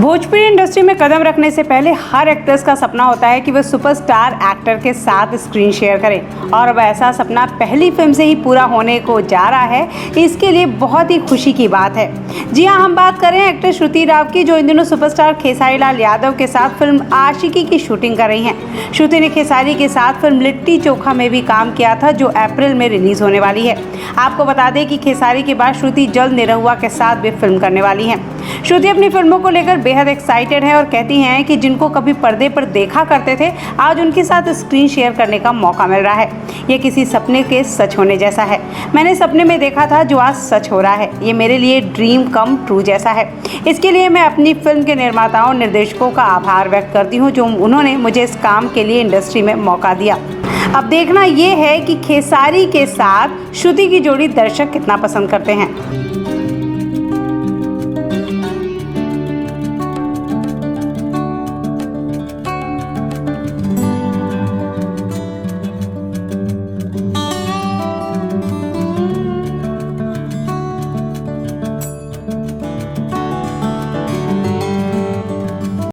Bhojpuri industry में कदम रखने से पहले हर एक्ट्रेस का सपना होता है कि वह सुपरस्टार एक्टर के साथ स्क्रीन शेयर करे और अब ऐसा सपना पहली फिल्म से ही पूरा होने को जा रहा है। इसके लिए बहुत ही खुशी की बात है। जी हाँ, हम बात कर रहे हैं एक्टर श्रुति राव की, जो इन दिनों सुपरस्टार खेसारी लाल यादव के साथ फिल्म आशिकी की शूटिंग कर रही हैं। श्रुति ने खेसारी के साथ फिल्म लिट्टी चोखा में भी काम किया था, जो अप्रैल में रिलीज होने वाली है। आपको बता दें कि खेसारी के बाद श्रुति जल्द निरहुआ के साथ भी फिल्म करने वाली हैं। श्रुति अपनी फिल्मों को लेकर बेहद एक्साइटेड है और कहती हैं कि जिनको कभी पर्दे पर देखा करते थे, आज उनके साथ स्क्रीन शेयर करने का मौका मिल रहा है। ये किसी सपने के सच होने जैसा है। मैंने सपने में देखा था जो आज सच हो रहा है। ये मेरे लिए ड्रीम कम ट्रू जैसा है। इसके लिए मैं अपनी फिल्म के निर्माताओं और निर्देशकों का आभार व्यक्त करती हूँ, जो उन्होंने मुझे इस काम के लिए इंडस्ट्री में मौका दिया। अब देखना ये है कि खेसारी के साथ श्रुति की जोड़ी दर्शक कितना पसंद करते हैं।